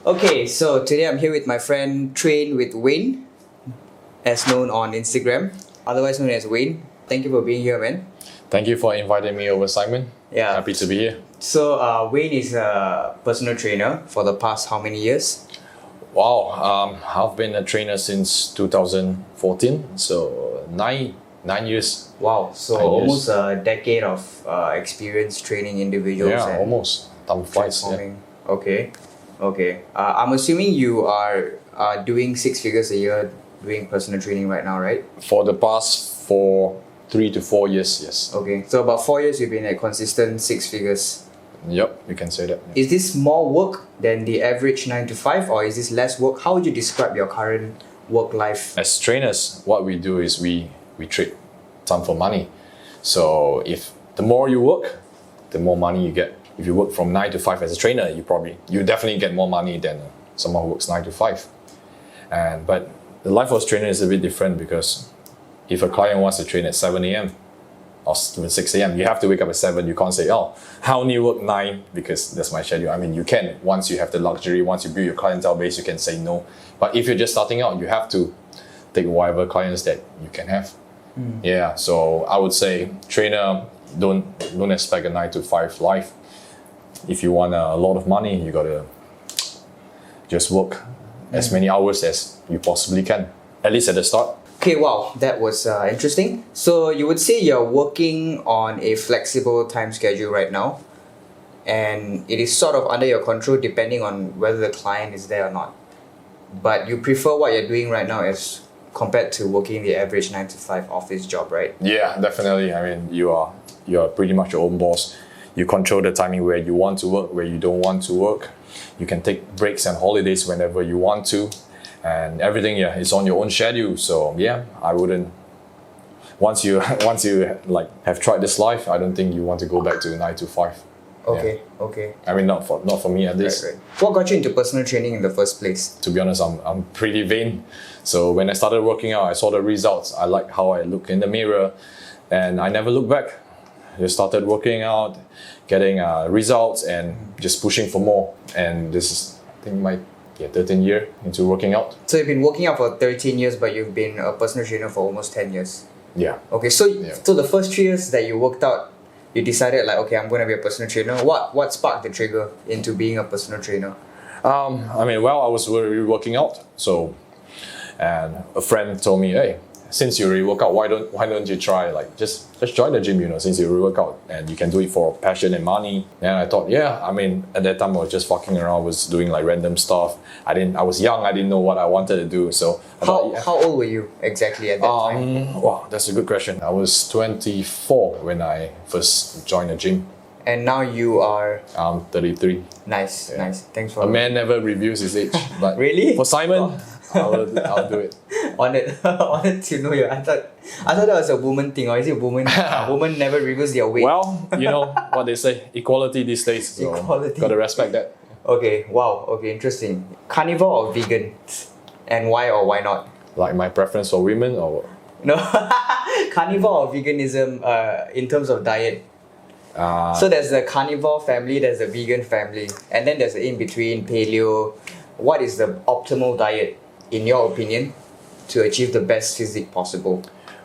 Okay, so today I'm here with my friend Train with Wayne, as known on Instagram, otherwise known as Wayne. Thank you for being here, man. Thank you for inviting me over, Simon. Yeah. Happy to be here. So Wayne is a personal trainer for the past how many years? Wow, I've been a trainer since 2014, so nine years. Wow, so 9 years. almost a decade of experience training individuals. Yeah, and almost. Time flies. Yeah. transforming. Okay. I'm assuming you are doing 6 figures a year doing personal training right now, right? For the past 3 to 4 years, yes. Okay, so about 4 years you've been at consistent 6 figures. Yep, you can say that. Is this more work than the average 9 to 5, or is this less work? How would you describe your current work life? As trainers, what we do is we trade time for money. So if the more you work, the more money you get. If you work from 9 to 5 as a trainer, you definitely get more money than someone who works 9 to 5. But the life of a trainer is a bit different, because if a client wants to train at 7 a.m. or 6 a.m., you have to wake up at 7. You can't say, oh, I only work 9 because that's my schedule. I mean, you can. Once you have the luxury, once you build your clientele base, you can say no. But if you're just starting out, you have to take whatever clients that you can have. Yeah, so I would say trainer, don't expect a 9 to 5 life. If you want a lot of money, you gotta just work as many hours as you possibly can, at least at the start. Okay, wow, that was interesting. So you would say you're working on a flexible time schedule right now, and it is sort of under your control depending on whether the client is there or not. But you prefer what you're doing right now as compared to working the average 9 to 5 office job, right? Yeah, definitely. I mean, you are pretty much your own boss. You control the timing where you want to work, where you don't want to work. You can take breaks and holidays whenever you want to, and everything is on your own schedule. So yeah, I wouldn't. Once you like have tried this life, I don't think you want to go back to 9 to 5. Okay. I mean, not for me at least. Right. What got you into personal training in the first place? To be honest, I'm pretty vain. So when I started working out, I saw the results. I like how I look in the mirror, and I never looked back. Just started working out, getting results, and just pushing for more. And this is, I think, my 13th year into working out. So you've been working out for 13 years, but you've been a personal trainer for almost 10 years. Yeah. Okay, so the first 3 years that you worked out, you decided like, okay, I'm going to be a personal trainer. What sparked the trigger into being a personal trainer? I mean, I was already working out. And a friend told me, hey, since you already work out, why don't you try just join the gym, since you already work out, and you can do it for passion and money. And I thought, I mean, at that time I was just fucking around, was doing like random stuff. I was young, I didn't know what I wanted to do. So how old were you exactly at that time? Wow, that's a good question. I was 24 when I first joined the gym. And now you are? I'm 33. Nice. Thanks for. A man never reveals his age, but really? For Simon, I'll do it. Honored to know you. I thought that was a woman thing, or is it a woman? A woman never reveals their weight. Well, you know what they say, equality these days. So Equality. Gotta respect that. Okay. Wow. Okay. Interesting. Carnivore or vegan, and why or why not? Like my preference for women, or no, carnivore or veganism in terms of diet. So there's the carnivore family, there's the vegan family, and then there's the in-between, paleo. What is the optimal diet, in your opinion, to achieve the best physique possible?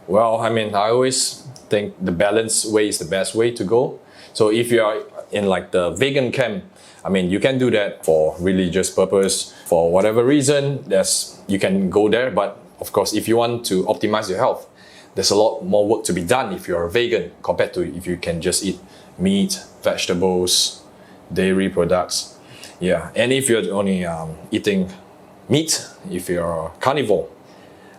Well, I mean, I always think the balanced way is the best way to go. So if you are in like the vegan camp, I mean, you can do that for religious purpose, for whatever reason, you can go there. But of course, if you want to optimize your health, there's a lot more work to be done if you're a vegan compared to if you can just eat meat, vegetables, dairy products. Yeah, and if you're only eating meat, if you're a carnivore,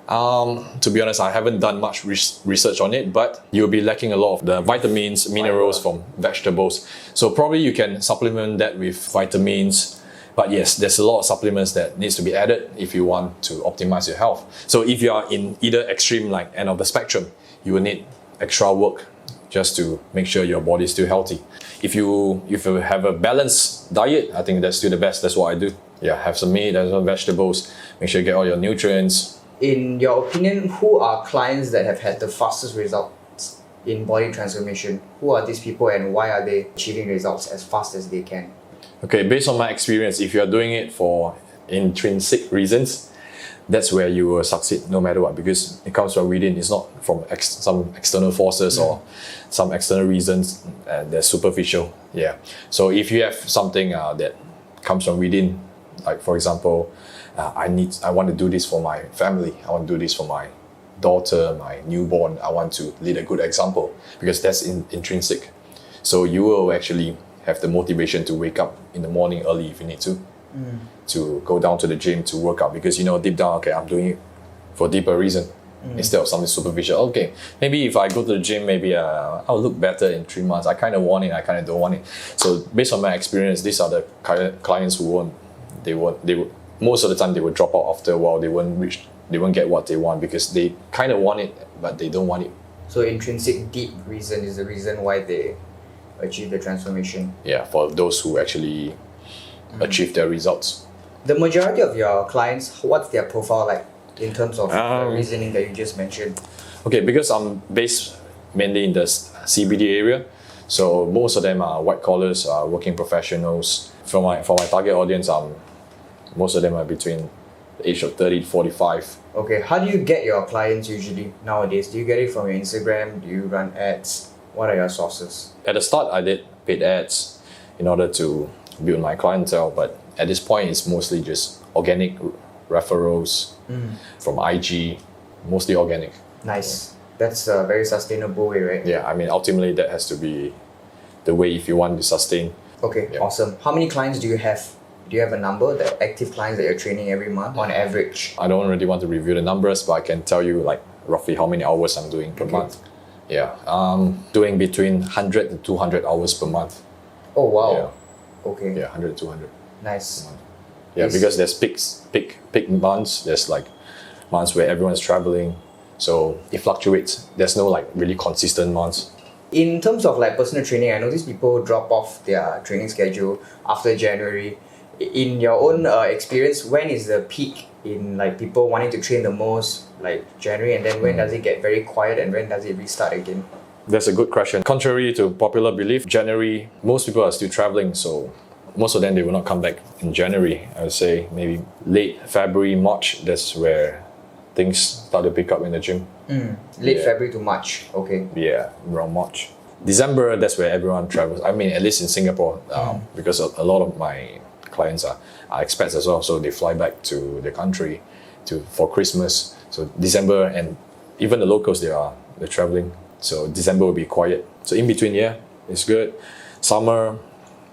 to be honest, I haven't done much research on it, but you'll be lacking a lot of the vitamins, minerals from vegetables. So probably you can supplement that with vitamins. But yes, there's a lot of supplements that needs to be added if you want to optimize your health. So if you are in either extreme, like end of the spectrum, you will need extra work just to make sure your body is still healthy. If you have a balanced diet, I think that's still the best. That's what I do. Yeah, have some meat, have some vegetables, make sure you get all your nutrients. In your opinion, who are clients that have had the fastest results in body transformation? Who are these people, and why are they achieving results as fast as they can? Okay, based on my experience, if you are doing it for intrinsic reasons, that's where you will succeed no matter what, because it comes from within. It's not from some external forces or some external reasons, and they're superficial. Yeah. So if you have something that comes from within, like for example, I want to do this for my family. I want to do this for my daughter, my newborn. I want to lead a good example, because that's intrinsic. So you will actually have the motivation to wake up in the morning early if you need to go down to the gym to work out, because you know deep down, okay, I'm doing it for a deeper reason instead of something superficial. Okay, maybe if I go to the gym, maybe I'll look better in 3 months. I kind of want it, I kind of don't want it. So based on my experience, these are the clients who won't. They would most of the time they will drop out after a while. They won't get what they want because they kind of want it, but they don't want it. So intrinsic deep reason is the reason why they achieve the transformation. Yeah, for those who actually achieve their results. The majority of your clients, what's their profile like in terms of the reasoning that you just mentioned? Okay, because I'm based mainly in the CBD area, so most of them are white collars, working professionals. For my target audience, most of them are between the age of 30 to 45. Okay, how do you get your clients usually nowadays? Do you get it from your Instagram? Do you run ads? What are your sources? At the start, I did paid ads in order to build my clientele, but at this point, it's mostly just organic referrals from IG, mostly organic. Nice. That's a very sustainable way, right? Yeah, I mean, ultimately, that has to be the way if you want to sustain. Okay, awesome. How many clients do you have? Do you have a number, the active clients that you're training every month on average? I don't really want to review the numbers, but I can tell you like roughly how many hours I'm doing per month. Yeah, doing between 100 to 200 hours per month. Oh, wow. Yeah. Okay. Yeah, 100 to 200. Nice. Yeah, because there's peak months. There's like months where everyone's traveling, so it fluctuates. There's no like really consistent months. In terms of like personal training, I notice people drop off their training schedule after January. In your own experience, when is the peak in like people wanting to train the most, like January, and then when does it get very quiet and when does it restart again? That's a good question. Contrary to popular belief, January, most people are still traveling, so most of them, they will not come back in January. I would say maybe late February, March, that's where things start to pick up in the gym. Late February to March, okay. Yeah, around March. December, that's where everyone travels. I mean, at least in Singapore, because a lot of my clients are expats as well, so they fly back to the country for Christmas. So December, and even the locals, they're traveling. So December will be quiet. So in between, yeah, it's good. Summer,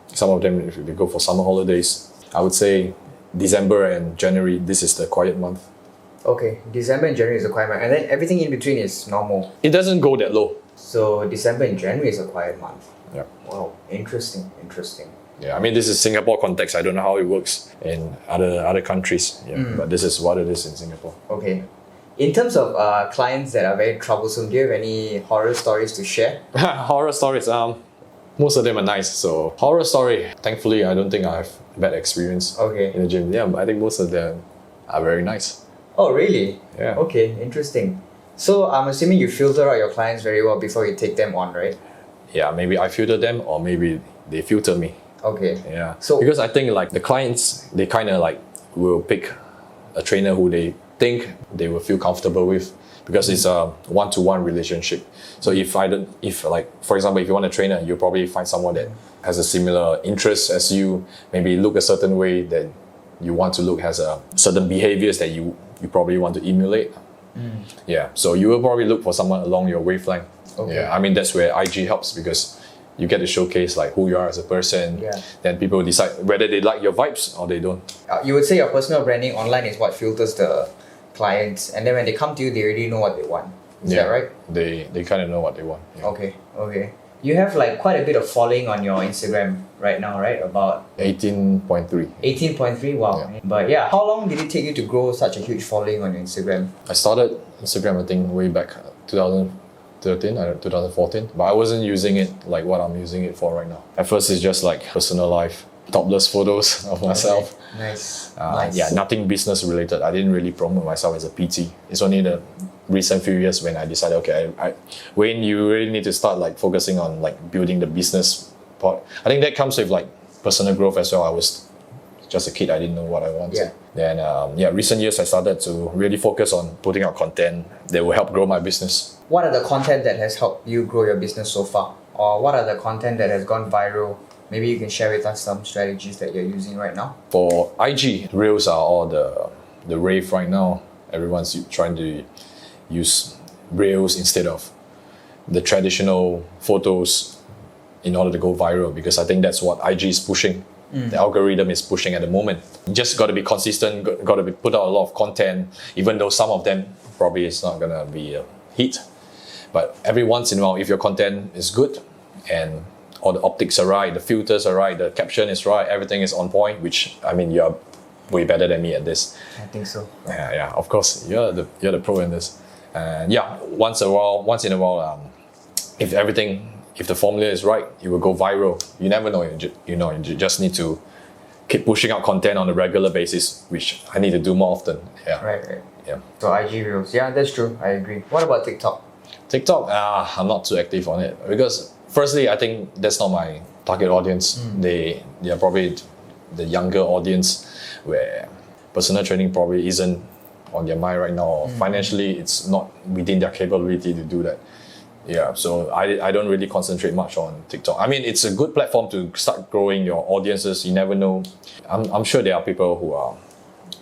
some of them, if they go for summer holidays, I would say December and January, this is the quiet month. Okay, December and January is a quiet month, and then everything in between is normal. It doesn't go that low. So December and January is a quiet month. Yeah. Wow, interesting. Yeah, I mean, this is Singapore context. I don't know how it works in other countries. Yeah, but this is what it is in Singapore. Okay. In terms of clients that are very troublesome, do you have any horror stories to share? Horror stories. Most of them are nice. So horror story. Thankfully, I don't think I have bad experience in the gym. Yeah, but I think most of them are very nice. Oh, really? Yeah. Okay, interesting. So I'm assuming you filter out your clients very well before you take them on, right? Yeah, maybe I filter them, or maybe they filter me. Okay. Yeah. So because I think like the clients, they kind of like will pick a trainer who they think they will feel comfortable with, because it's a one-to-one relationship. So if like, for example, if you want a trainer, you'll probably find someone that has a similar interest as you, maybe look a certain way that you want to look, has a certain behaviors that you probably want to emulate. Yeah, so you will probably look for someone along your wavelength. Okay. Yeah, I mean, that's where IG helps, because you get to showcase like who you are as a person. Yeah. Then people decide whether they like your vibes or they don't. You would say your personal branding online is what filters the clients, and then when they come to you, they already know what they want. Is that right? They kind of know what they want. Yeah. Okay. You have like quite a bit of following on your Instagram right now, right? About 18.3. 18.3, wow. Yeah. But yeah, how long did it take you to grow such a huge following on your Instagram? I started Instagram, I think, way back 2013, 2014, but I wasn't using it like what I'm using it for right now. At first, it's just like personal life, topless photos of myself. Okay. Nice. Yeah, nothing business related. I didn't really promote myself as a PT. It's only the recent few years when I decided, okay, Wayne, you really need to start like focusing on like building the business part. I think that comes with like personal growth as well. I was just a kid, I didn't know what I wanted. Yeah. Then recent years I started to really focus on putting out content that will help grow my business. What are the content that has helped you grow your business so far? Or what are the content that has gone viral? Maybe you can share with us some strategies that you're using right now. For IG, Reels are all the rave right now. Everyone's trying to use Reels instead of the traditional photos in order to go viral, because I think that's what IG is pushing. The algorithm is pushing at the moment. You just got to be consistent, got to put out a lot of content, even though some of them probably is not going to be a hit. But every once in a while, if your content is good and all the optics are right, the filters are right, the caption is right, everything is on point, which, I mean, you're way better than me at this. I think so. Yeah, of course, you're the pro in this. And once in a while, if the formula is right, it will go viral. You never know. You just need to keep pushing out content on a regular basis, which I need to do more often. Yeah. Right. Yeah. So IG Reels. Yeah, that's true. I agree. What about TikTok? TikTok, I'm not too active on it because firstly, I think that's not my target audience. They are probably the younger audience where personal training probably isn't on their mind right now. Or financially, it's not within their capability to do that. Yeah, so I don't really concentrate much on TikTok. I mean, it's a good platform to start growing your audiences. You never know. I'm sure there are people who are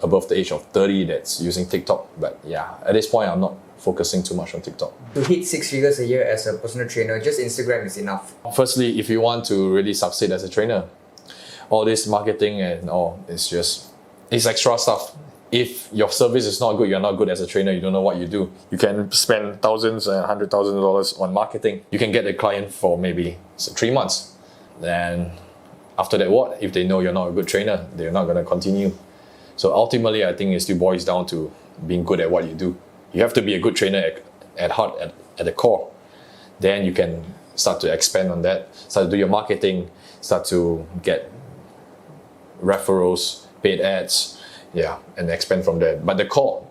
above the age of 30 that's using TikTok. But yeah, at this point, I'm not focusing too much on TikTok. To hit 6 figures a year as a personal trainer, just Instagram is enough. Firstly, if you want to really succeed as a trainer, all this marketing and all, it's extra stuff. If your service is not good, you're not good as a trainer, you don't know what you do. You can spend thousands and $100,000 on marketing. You can get a client for maybe 3 months. Then after that, what? If they know you're not a good trainer, they're not going to continue. So ultimately, I think it still boils down to being good at what you do. You have to be a good trainer at heart, at the core. Then you can start to expand on that, start to do your marketing, start to get referrals, paid ads, and expand from there. But the core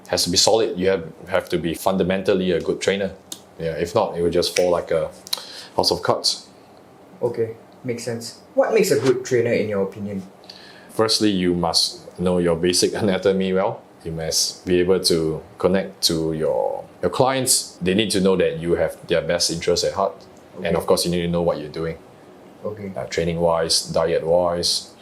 has to be solid. You have to be fundamentally a good trainer. Yeah, if not, it will just fall like a house of cards. Okay, makes sense. What makes a good trainer in your opinion? Firstly, you must know your basic anatomy well. You must be able to connect to your clients. They need to know that you have their best interests at heart. Okay. And of course, you need to know what you're doing. Okay. Training-wise, diet-wise.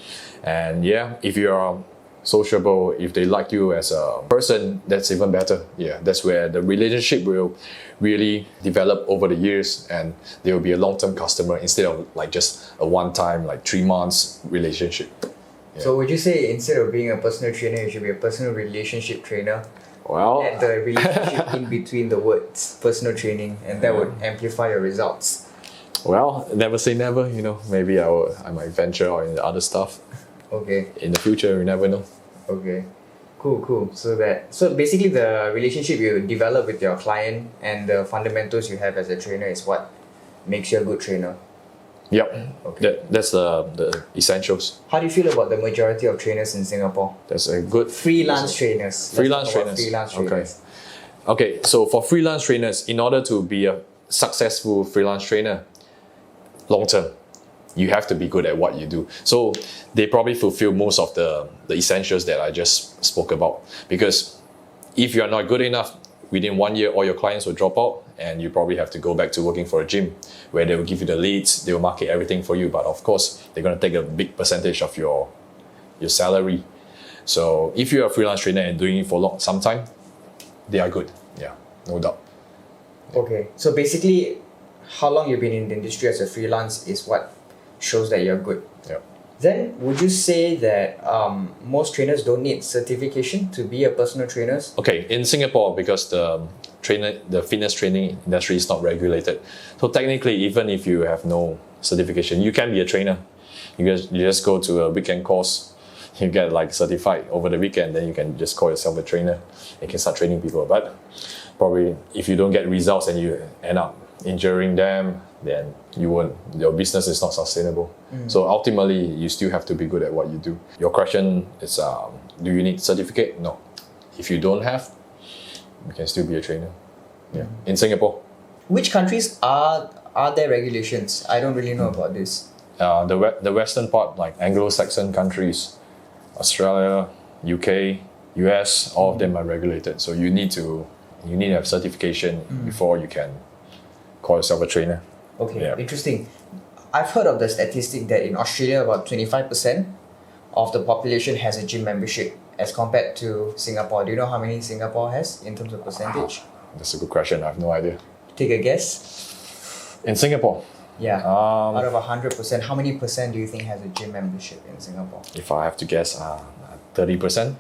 And if you are sociable, if they like you as a person, that's even better. Yeah, that's where the relationship will really develop over the years and they will be a long-term customer instead of like just a one-time, like 3 months relationship. Yeah. So would you say instead of being a personal trainer, you should be a personal relationship trainer? Well, add the relationship in between the words personal training, and that would amplify your results. Well, never say never, maybe I might venture out in other stuff. Okay. In the future, you never know. Okay. Cool. So basically the relationship you develop with your client and the fundamentals you have as a trainer is what makes you a good trainer. Yep. Okay. That's the essentials. How do you feel about the majority of trainers in Singapore? That's a good freelance trainers. Freelance trainers. Okay. So for freelance trainers, in order to be a successful freelance trainer, long term, you have to be good at what you do. So they probably fulfill most of the essentials that I just spoke about. Because if you're not good enough, within 1 year, all your clients will drop out and you probably have to go back to working for a gym where they will give you the leads, they will market everything for you. But of course, they're going to take a big percentage of your salary. So if you're a freelance trainer and doing it for some time, they are good. Yeah, no doubt. Okay, so basically, how long you've been in the industry as a freelance is what shows that you're good. Yeah. Then, would you say that most trainers don't need certification to be a personal trainer? Okay, in Singapore, because the fitness training industry is not regulated, so technically, even if you have no certification, you can be a trainer. You just go to a weekend course, you get like certified over the weekend, then you can just call yourself a trainer. You can start training people. But probably if you don't get results and you end up injuring them, then your business is not sustainable. So ultimately, you still have to be good at what you do. Your question is, do you need certificate? No. If you don't have, you can still be a trainer. Yeah. In Singapore. Which countries are there regulations? I don't really know about this. The western part, like Anglo-Saxon countries, Australia, UK, US, all of them are regulated. So you need to have certification before you can call yourself a trainer. Okay, Yeah. interesting. I've heard of the statistic that in Australia about 25% of the population has a gym membership as compared to Singapore. Do you know how many Singapore has in terms of percentage? That's a good question. I have no idea. Take a guess. In Singapore, Yeah. Out of 100%, how many percent do you think has a gym membership in Singapore? if I have to guess, 30%,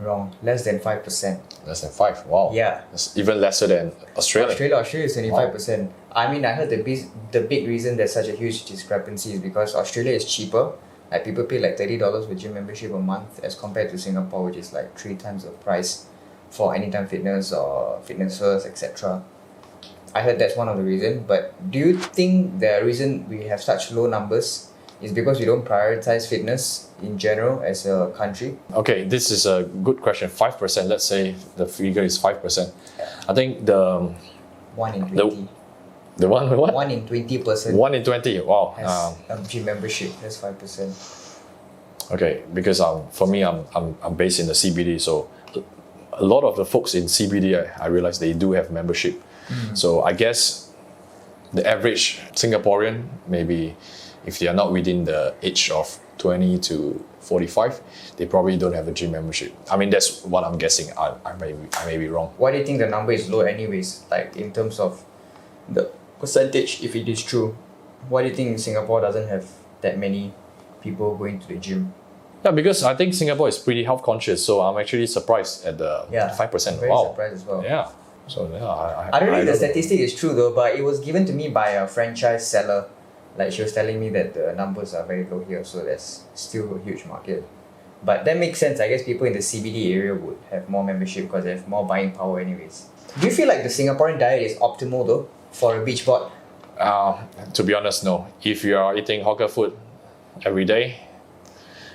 Wrong. Less than 5%. less than 5. Wow. Yeah. That's even lesser than Australia. Australia is 25%. I mean, I heard the big reason there's such a huge discrepancy is because Australia is cheaper. Like people pay like $30 for gym membership a month as compared to Singapore, which is like 3 times the price for Anytime Fitness or Fitness First, etc. I heard that's one of the reasons. But do you think the reason we have such low numbers is because we don't prioritize fitness in general as a country? Okay, this is a good question. 5%, let's say the figure is 5%. I think the 1 in 20. the one what? 1 in 20% 1 in 20. Wow. has a gym membership. That's 5%. Okay, because for me, I'm based in the CBD, so a lot of the folks in CBD, I realize they do have membership. So I guess the average Singaporean, maybe if they are not within the age of 20 to 45, they probably don't have a gym membership. I mean, that's what I'm guessing. I may be wrong. Why do you think the number is low anyways? Like in terms of the percentage, if it is true, why do you think Singapore doesn't have that many people going to the gym? Yeah, because I think Singapore is pretty health conscious, so I'm actually surprised at the 5%. I'm very Wow. surprised as well. Yeah. So yeah, I don't know if the know. statistic is true though, but it was given to me by a franchise seller. Like she was telling me that the numbers are very low here, so there's still a huge market. But that makes sense. I guess people in the CBD area would have more membership because they have more buying power anyways. Do you feel like the Singaporean diet is optimal though for a beach board? To be honest, no. If you are eating hawker food every day,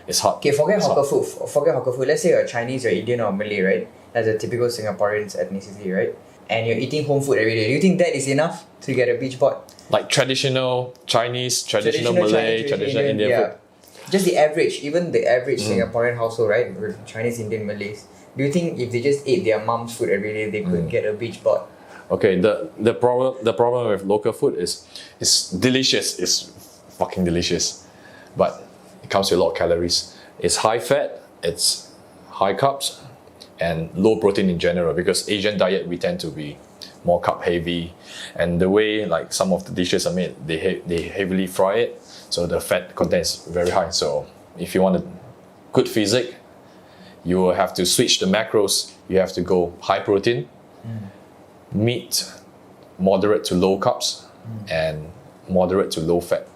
it's hard. Okay, forget It's hawker hard. food. Forget hawker food. Let's say you're Chinese or Indian or Malay, right? That's a typical Singaporean's ethnicity, right? And you're eating home food every day. Do you think that is enough to get a beach board? Like traditional Chinese, traditional Malay, Chinese, traditional Indian food. Just the average, even the average Singaporean household, right? With Chinese, Indian, Malays. Do you think if they just ate their mom's food every day, they could get a beach board? Okay, the problem with local food is it's delicious. It's fucking delicious, but it comes with a lot of calories. It's high fat, it's high carbs, and low protein in general. Because Asian diet we tend to be more carb heavy, and the way like some of the dishes are made, they heavily fry it, so the fat content is very high. So if you want a good physique, you will have to switch the macros. You have to go high protein, meat, moderate to low carbs, and moderate to low fat,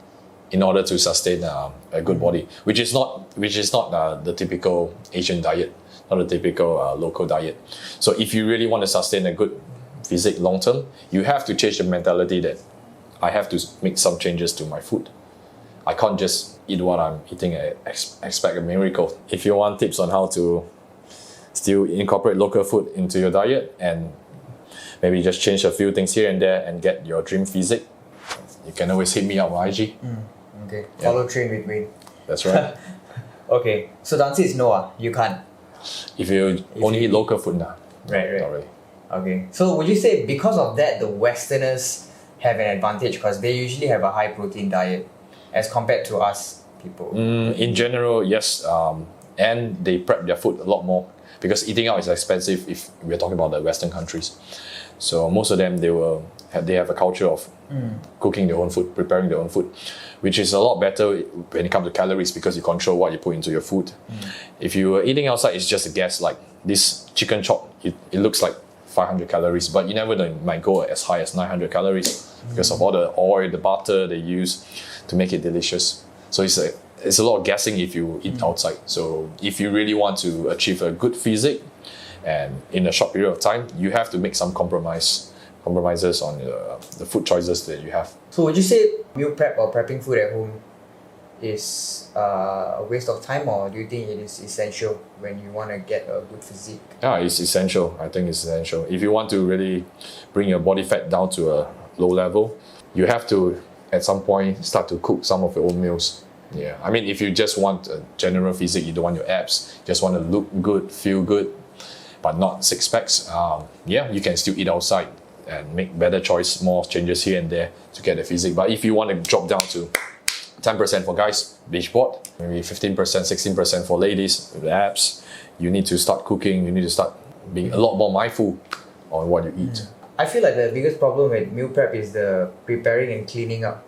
in order to sustain a good body, which is not the typical Asian diet, not a typical local diet. So if you really want to sustain a good physique long term, you have to change the mentality that I have to make some changes to my food. I can't just eat what I'm eating and expect a miracle. If you want tips on how to still incorporate local food into your diet and maybe just change a few things here and there and get your dream physique, you can always hit me up on IG. Okay, follow train with me. That's right. Okay, so the answer is no, you can't. If you only eat local food, nah. Right. Not really. Okay, so would you say because of that, the Westerners have an advantage because they usually have a high protein diet as compared to us people? In general, yes. And they prep their food a lot more because eating out is expensive if we're talking about the Western countries. So most of them, they have a culture of cooking their own food, preparing their own food, which is a lot better when it comes to calories because you control what you put into your food. If you are eating outside, it's just a guess. Like this chicken chop, it looks like 500 calories, but you never know, it might go as high as 900 calories because of all the oil, the butter they use to make it delicious. So it's a lot of guessing if you eat outside. So if you really want to achieve a good physique and in a short period of time, you have to make some compromises on the food choices that you have. So would you say meal prep or prepping food at home is a waste of time, or do you think it is essential when you want to get a good physique? Yeah, it's essential. I think it's essential. If you want to really bring your body fat down to a low level, you have to at some point start to cook some of your own meals. Yeah, I mean, if you just want a general physique, you don't want your abs, just want to look good, feel good, but not six packs, yeah, you can still eat outside and make better choice, more changes here and there to get the physique. But if you want to drop down to 10% for guys, beach board, maybe 15%, 16% for ladies, the abs, you need to start cooking, you need to start being a lot more mindful on what you eat. I feel like the biggest problem with meal prep is the preparing and cleaning up.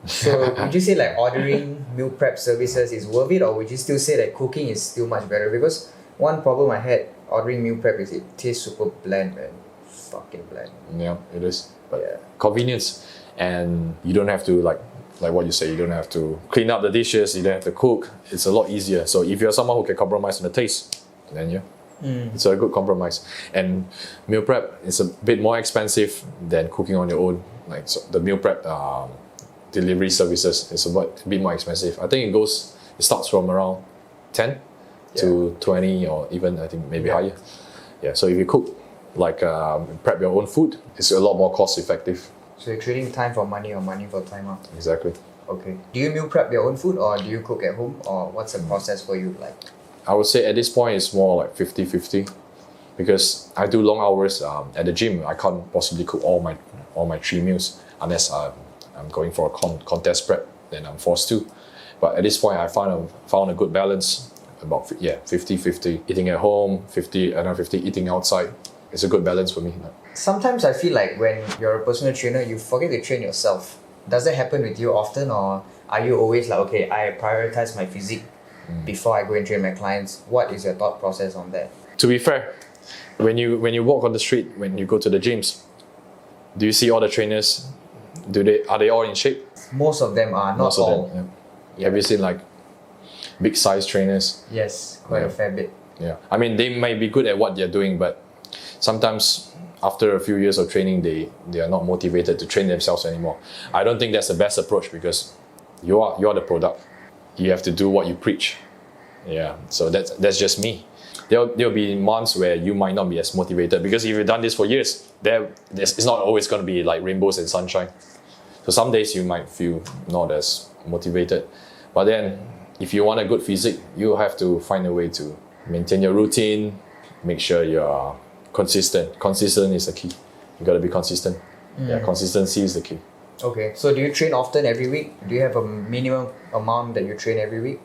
So would you say like ordering meal prep services is worth it, or would you still say that cooking is still much better? Because one problem I had ordering meal prep is it tastes super bland, man. Fucking bland. Yeah, it is. But Yeah. convenience, and you don't have to like what you say, you don't have to clean up the dishes, you don't have to cook. It's a lot easier. So if you're someone who can compromise on the taste, then yeah, it's a good compromise. And meal prep is a bit more expensive than cooking on your own. Like so the meal prep delivery services is a bit more expensive. I think it starts from around 10 to 20, or even I think maybe higher. Yeah, so if you cook like prep your own food, it's a lot more cost effective. So you're trading time for money or money for time out. Exactly. Okay. Do you meal prep your own food, or do you cook at home, or what's the process for you like? I would say at this point it's more like 50-50, because I do long hours at the gym. I can't possibly cook all my 3 meals unless I'm going for a contest prep, then I'm forced to. But at this point I found a good balance, about 50-50 eating at home, 50 eating outside. It's a good balance for me. Sometimes I feel like when you're a personal trainer, you forget to train yourself. Does that happen with you often, or are you always like, okay, I prioritize my physique before I go and train my clients? What is your thought process on that? To be fair, when you walk on the street, when you go to the gyms, do you see all the trainers? Are they all in shape? Most of them are, not Most of all. them. Yeah. Have you seen like big size trainers? Yes, quite a fair bit. Yeah. I mean, they might be good at what they're doing, but sometimes after a few years of training, they are not motivated to train themselves anymore. I don't think that's the best approach, because you are the product. You have to do what you preach. Yeah. So that's just me. There'll be months where you might not be as motivated, because if you've done this for years, it's not always going to be like rainbows and sunshine. So some days you might feel not as motivated. But then if you want a good physique, you have to find a way to maintain your routine, make sure you're consistent. Consistent is the key. You got to be consistent. Yeah, consistency is the key. Okay, so do you train often every week? Do you have a minimum amount that you train every week?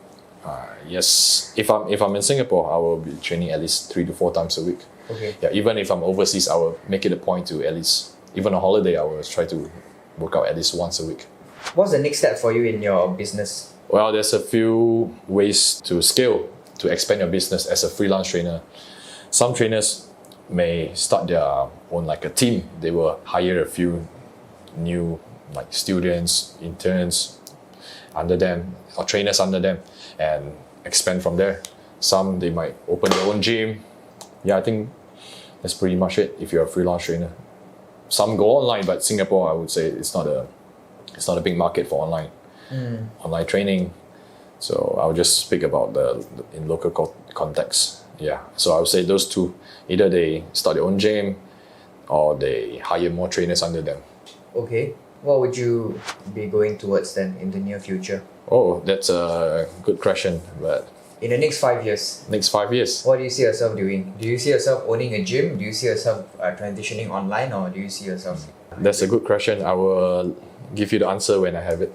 Yes, if I'm in Singapore, I will be training at least 3 to 4 times a week. Okay. Yeah, even if I'm overseas, I will make it a point to at least, even on holiday, I will try to work out at least once a week. What's the next step for you in your business? Well, there's a few ways to scale, to expand your business as a freelance trainer. Some trainers may start their own like a team. They will hire a few new like students, interns under them, or trainers under them, and expand from there. Some, they might open their own gym. Yeah, I think that's pretty much it if you're a freelance trainer. Some go online, but Singapore, I would say it's not a big market for online training. So I'll just speak about the in local context. Yeah, so I would say those two. Either they start their own gym, or they hire more trainers under them. Okay. What would you be going towards then in the near future? Oh, that's a good question. But In the next 5 years, next 5 years, what do you see yourself doing? Do you see yourself owning a gym? Do you see yourself transitioning online, or do you see yourself... that's a good question. I will give you the answer when I have it.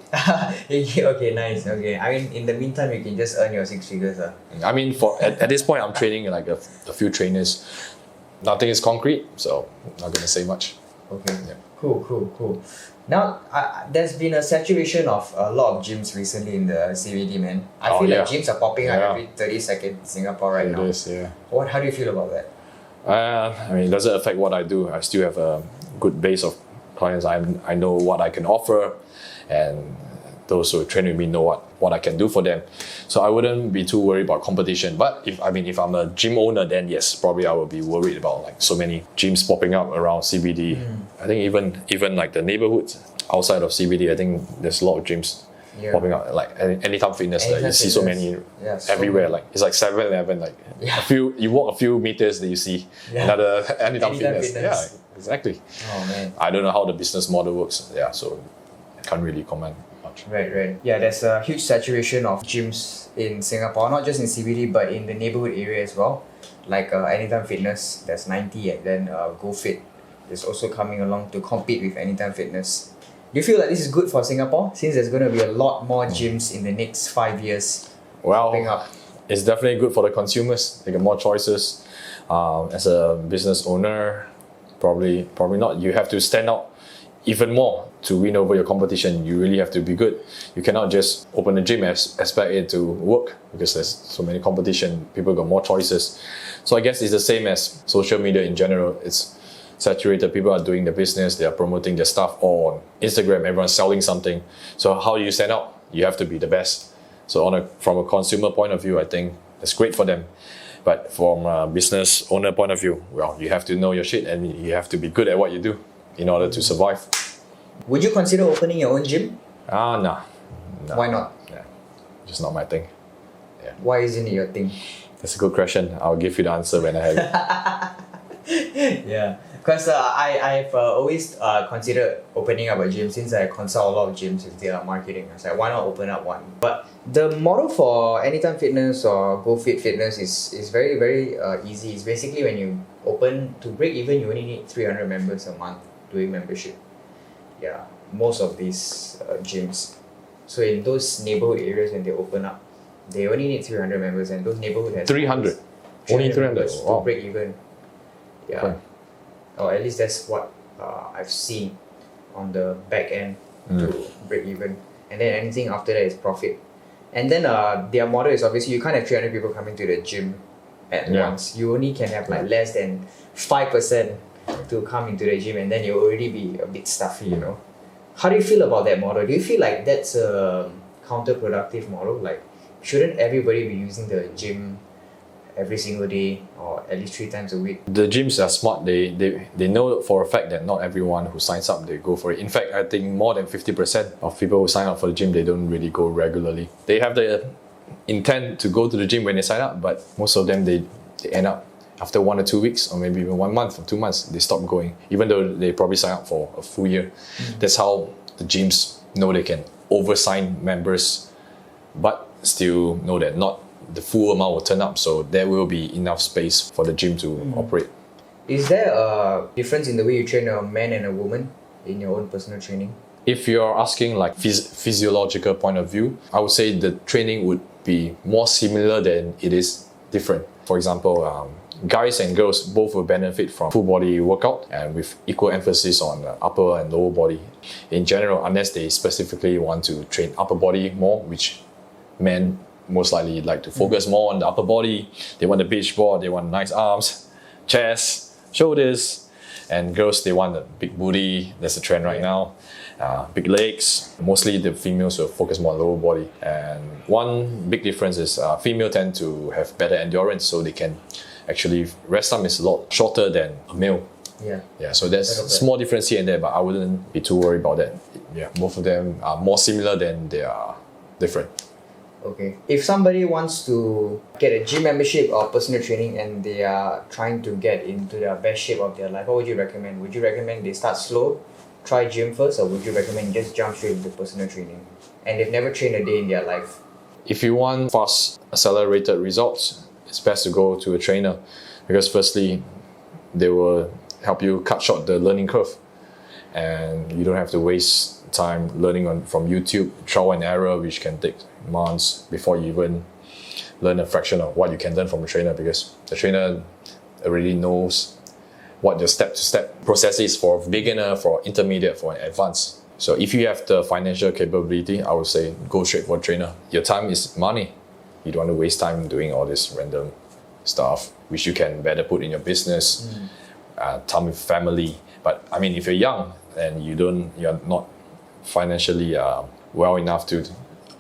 Okay, nice. Okay, I mean, in the meantime, you can just earn your 6 figures. I mean, at this point, I'm training like a few trainers. Nothing is concrete, so not gonna say much. Okay. Yeah. Cool. Now, there's been a saturation of a lot of gyms recently in the CBD, man. I feel like gyms are popping up every 30 seconds in Singapore right now. It is, yeah. How do you feel about that? I mean, it doesn't affect what I do. I still have a good base of clients. I know what I can offer, and those who train with me know what I can do for them. So I wouldn't be too worried about competition. But if I'm a gym owner, then yes, probably I will be worried about like so many gyms popping up around CBD. I think even like the neighborhoods outside of CBD, I think there's a lot of gyms popping up. Like Anytime Fitness, like, you see so many everywhere. Like it's like 7-Eleven. Like you walk a few meters, that you see another Anytime Fitness. Yeah, exactly. Oh man. I don't know how the business model works. Yeah, so can't really comment much. Right. Yeah, there's a huge saturation of gyms in Singapore, not just in CBD, but in the neighborhood area as well. Like Anytime Fitness, there's 90, and then GoFit is also coming along to compete with Anytime Fitness. Do you feel like this is good for Singapore, since there's going to be a lot more gyms in the next 5 years popping up? It's definitely good for the consumers. They get more choices. As a business owner, probably not. You have to stand out even more to win over your competition. You really have to be good. You cannot just open a gym and expect it to work, because there's so many competition. People got more choices. So I guess it's the same as social media in general. It's saturated. People are doing their business. They are promoting their stuff on Instagram. Everyone's selling something. So how do you stand out? You have to be the best. So from a consumer point of view, I think it's great for them. But from a business owner point of view, well, you have to know your shit and you have to be good at what you do in order to survive. Would you consider opening your own gym? No. Why not? Yeah, just not my thing. Yeah. Why isn't it your thing? That's a good question. I'll give you the answer when I have it. Yeah, because I've always considered opening up a gym, since I consult a lot of gyms with their marketing. I was like, why not open up one? But the model for Anytime Fitness or GoFit Fitness is very, very easy. It's basically when you open, to break even, you only need 300 members a month doing membership. Yeah, most of these gyms. So in those neighborhood areas, when they open up, they only need 300 members, and those neighborhood has 300? Only 300? members Wow. to break even. Yeah. Okay. Or at least that's what I've seen on the back end to break even. And then anything after that is profit. And then their model is obviously you can't have 300 people coming to the gym at once. You only can have like less than 5% to come into the gym, and then you'll already be a bit stuffy, you know. How do you feel about that model? Do you feel like that's a counterproductive model? Like, shouldn't everybody be using the gym every single day or at least 3 times a week? The gyms are smart. They know for a fact that not everyone who signs up, they go for it. In fact, I think more than 50% of people who sign up for the gym, they don't really go regularly. They have the intent to go to the gym when they sign up, but most of them, they end up after 1 or 2 weeks, or maybe even 1 month or 2 months, they stop going, even though they probably sign up for a full year. That's how the gyms know they can oversign members, but still know that not the full amount will turn up, so there will be enough space for the gym to operate. Is there a difference in the way you train a man and a woman in your own personal training? If you're asking like physiological point of view, I would say the training would be more similar than it is different. For example, guys and girls both will benefit from full body workout, and with equal emphasis on upper and lower body. In general, unless they specifically want to train upper body more, which men most likely like to focus more on the upper body. They want the beach board, they want nice arms, chest, shoulders, and girls, they want a big booty. That's the trend right now. Big legs. Mostly the females will focus more on lower body. And one big difference is female tend to have better endurance, so they can actually rest time is a lot shorter than a male. Yeah, so there's small difference here and there, but I wouldn't be too worried about that. Yeah, both of them are more similar than they are different. Okay. If somebody wants to get a gym membership or personal training and they are trying to get into the best shape of their life, what would you recommend? Would you recommend they start slow, try gym first, or would you recommend just jump straight into personal training? And they've never trained a day in their life. If you want fast, accelerated results, it's best to go to a trainer, because firstly, they will help you cut short the learning curve, and you don't have to waste time learning from YouTube, trial and error, which can take months before you even learn a fraction of what you can learn from a trainer, because the trainer already knows what the step-to-step process is for beginner, for intermediate, for advanced. So if you have the financial capability, I would say go straight for a trainer. Your time is money. You don't want to waste time doing all this random stuff, which you can better put in your business, time with family. But I mean, if you're young and you're not financially well enough to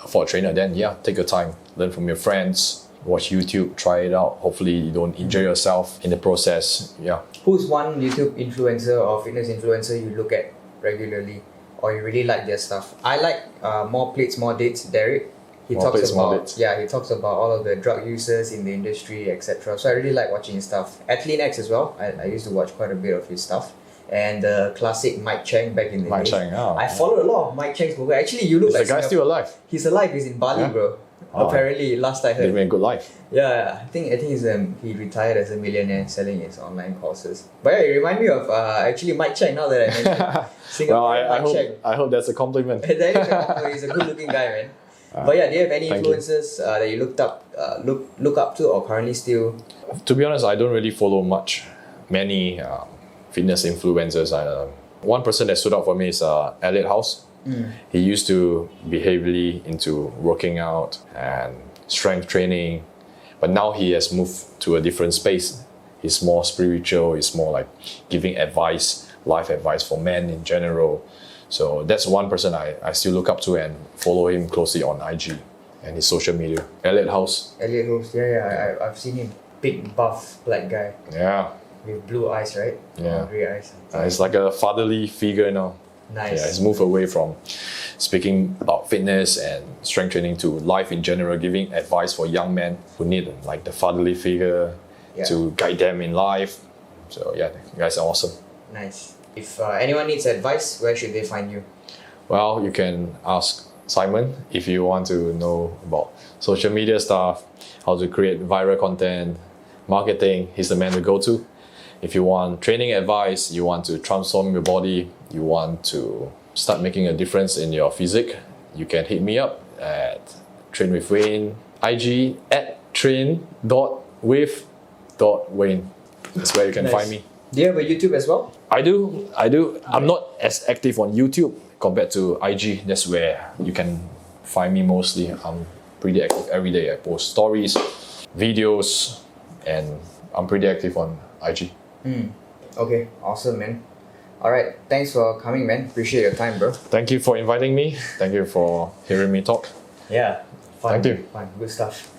afford a trainer, then yeah, take your time, learn from your friends, watch YouTube, try it out. Hopefully you don't injure yourself in the process. Yeah. Who's one YouTube influencer or fitness influencer you look at regularly, or you really like their stuff? I like More Plates, More Dates, Derek. He talks about all of the drug users in the industry, etc. So I really like watching his stuff. Athlean X as well. I used to watch quite a bit of his stuff. and the classic Mike Cheng back in the Mike days. Cheng, oh. I followed a lot of Mike Cheng's work. Actually, you look Is like the guy still alive? He's alive. He's in Bali, Yeah? bro. Oh. Apparently, last I heard. Living a good life. Yeah, I think he retired as a millionaire selling his online courses. But yeah, it remind me of actually Mike Cheng now that I mentioned Well, Singaporean I Mike Cheng. hope I hope that's a compliment. He's a good looking guy, man. But yeah, do you have any Thank you. influences that you look up to or currently still? To be honest, I don't really follow many fitness influencers. One person that stood out for me is Elliot House. He used to be heavily into working out and strength training, but now he has moved to a different space. He's more spiritual. He's more like giving advice, life advice for men in general. So that's one person I still look up to and follow him closely on IG and his social media. Elliot House. Elliot House, yeah, I've seen him. Big, buff, black guy Yeah. with blue eyes, right? Yeah. Or grey eyes. It's like a fatherly figure now. Nice. Yeah, he's moved away from speaking about fitness and strength training to life in general, giving advice for young men who need like the fatherly figure to guide them in life. So yeah, you guys are awesome. Nice. If anyone needs advice, where should they find you? Well, you can ask Simon if you want to know about social media stuff, how to create viral content, marketing. He's the man to go to. If you want training advice, you want to transform your body, you want to start making a difference in your physique, you can hit me up at Train with Wayne, IG at train.with.wayne. That's where you can find me. Do you have a YouTube as well? I do. I'm not as active on YouTube compared to IG. That's where you can find me mostly. I'm pretty active every day. I post stories, videos, and I'm pretty active on IG. Okay, awesome, man. Alright, thanks for coming, man. Appreciate your time, bro. Thank you for inviting me. Thank you for hearing me talk. Yeah, fun. Thank you. Fun, good stuff.